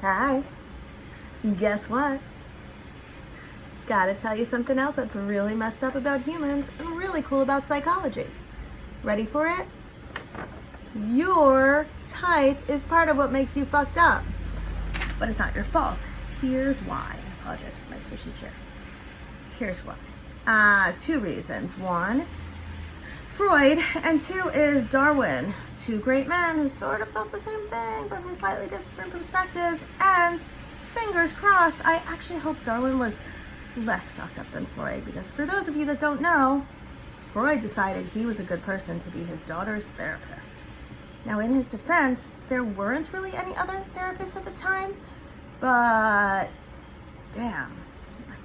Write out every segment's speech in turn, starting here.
Hi. Guess what? Gotta tell you something else that's really messed up about humans and really cool about psychology. Ready for it? Your type is part of what makes you fucked up. But it's not your fault. Here's why. I apologize for my swishy chair. Here's why. Two reasons. One, Freud, and two is Darwin. Two great men who sort of thought the same thing, but from slightly different perspectives. And fingers crossed, I actually hope Darwin was less fucked up than Freud, because for those of you that don't know, Freud decided he was a good person to be his daughter's therapist. Now, in his defense, there weren't really any other therapists at the time, but damn, that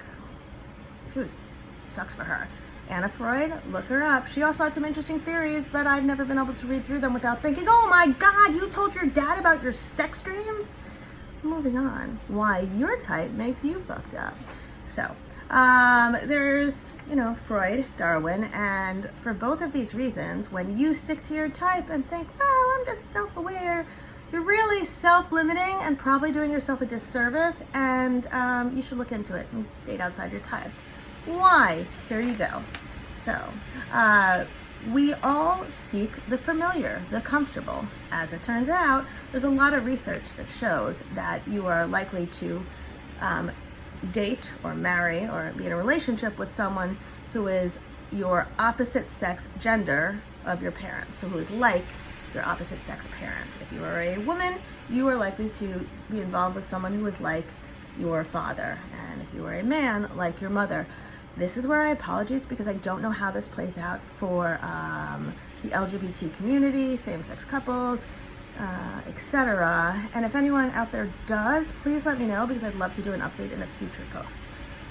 girl, sucks for her. Anna Freud, look her up. She also had some interesting theories, but I've never been able to read through them without thinking, oh my God, you told your dad about your sex dreams? Moving on, why your type makes you fucked up. So, there's, Freud, Darwin, and for both of these reasons, when you stick to your type and think, well, I'm just self-aware, you're really self-limiting and probably doing yourself a disservice, and you should look into it and date outside your type. Why? Here you go. So, we all seek the familiar, the comfortable. As it turns out, there's a lot of research that shows that you are likely to date or marry or be in a relationship with someone who is your opposite sex gender of your parents, so who is like your opposite sex parent. If you are a woman, you are likely to be involved with someone who is like your father, and if you are a man, like your mother. This is where I apologize because I don't know how this plays out for the LGBT community, same-sex couples, etc. And if anyone out there does, please let me know, because I'd love to do an update in a future post.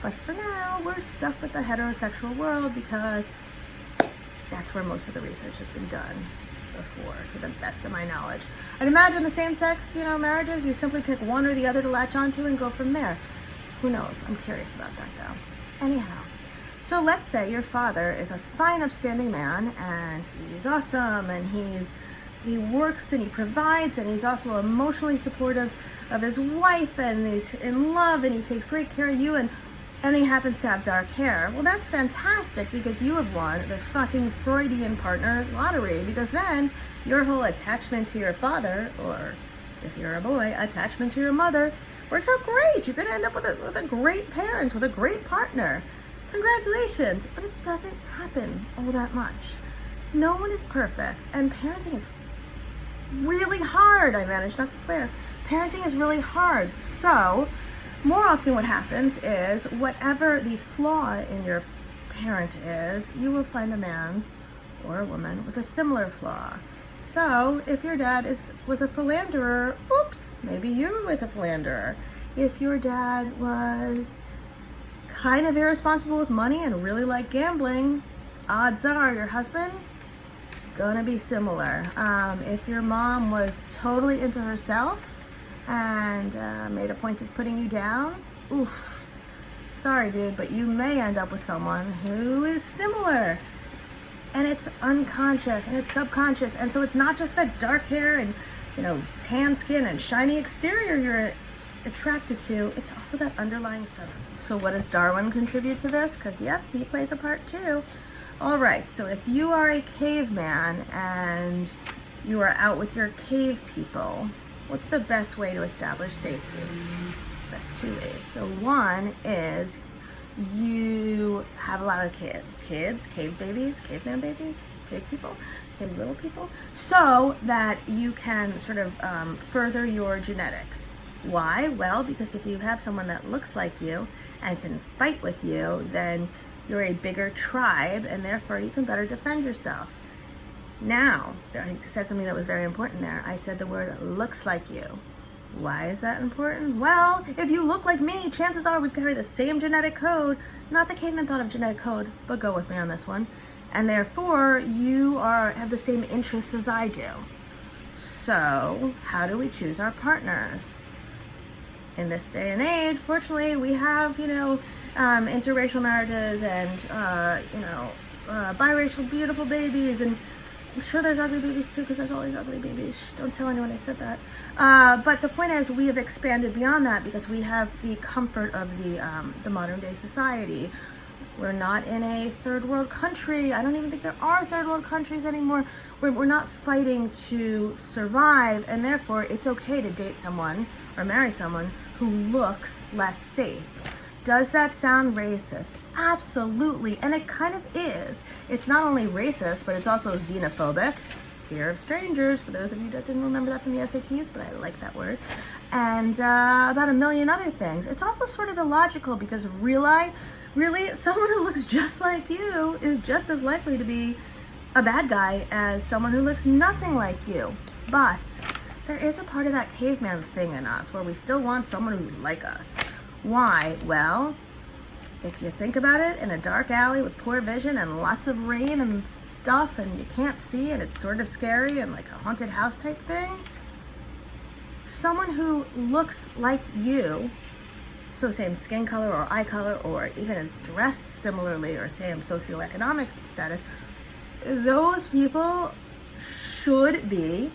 But for now, we're stuck with the heterosexual world because that's where most of the research has been done before, to the best of my knowledge. I'd imagine the same-sex, marriages, you simply pick one or the other to latch onto and go from there. Who knows? I'm curious about that, though. Anyhow. So let's say your father is a fine, upstanding man, and he's awesome, and he works and he provides, and he's also emotionally supportive of his wife, and he's in love, and he takes great care of you, and he happens to have dark hair. Well, that's fantastic, because you have won the fucking Freudian partner lottery, because then your whole attachment to your father, or if you're a boy, attachment to your mother, works out great. You're going to end up with a great parent, with a great partner. Congratulations, but it doesn't happen all that much. No one is perfect, and parenting is really hard. I managed not to swear. Parenting is really hard, so more often what happens is whatever the flaw in your parent is, you will find a man or a woman with a similar flaw. So if your dad was a philanderer, oops, maybe you're with a philanderer. If your dad was kind of irresponsible with money and really like gambling, odds are your husband is gonna be similar. If your mom was totally into herself and made a point of putting you down, oof, sorry dude, but you may end up with someone who is similar. And it's unconscious and it's subconscious, and so it's not just the dark hair and tan skin and shiny exterior you're attracted to, it's also that underlying stuff. So what does Darwin contribute to this? Because yep, he plays a part too. All right, so if you are a caveman and you are out with your cave people, what's the best way to establish safety? Best two ways. So one is you have a lot of kids, cave babies, caveman babies, cave people, cave little people, so that you can sort of further your genetics. Why? Well, because if you have someone that looks like you and can fight with you, then you're a bigger tribe, and therefore you can better defend yourself. Now, I said something that was very important there. I said the word looks like you. Why is that important? Well, if you look like me, chances are we carry the same genetic code. Not the caveman thought of genetic code, but go with me on this one. And therefore, you have the same interests as I do. So, how do we choose our partners? In this day and age, fortunately, we have, interracial marriages and, biracial beautiful babies and I'm sure there's ugly babies too, because there's always ugly babies. Shh, don't tell anyone I said that. But the point is, we have expanded beyond that because we have the comfort of the modern day society. We're not in a third world country. I don't even think there are third world countries anymore. We're not fighting to survive, and therefore it's okay to date someone or marry someone who looks less safe. Does that sound racist? Absolutely, and it kind of is. It's not only racist, but it's also xenophobic. Fear of strangers, for those of you that didn't remember that from the SATs, but I like that word. And about a million other things. It's also sort of illogical because really, someone who looks just like you is just as likely to be a bad guy as someone who looks nothing like you. But there is a part of that caveman thing in us where we still want someone who's like us. Why? Well, if you think about it, in a dark alley with poor vision and lots of rain and stuff and you can't see and it's sort of scary and like a haunted house type thing, someone who looks like you, so same skin color or eye color or even is dressed similarly or same socioeconomic status, those people should be,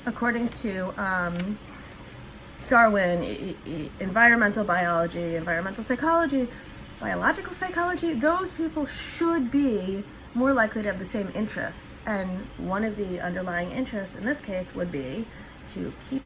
according to Darwin, environmental biology, environmental psychology, biological psychology, those people should be more likely to have the same interests. And one of the underlying interests in this case would be to keep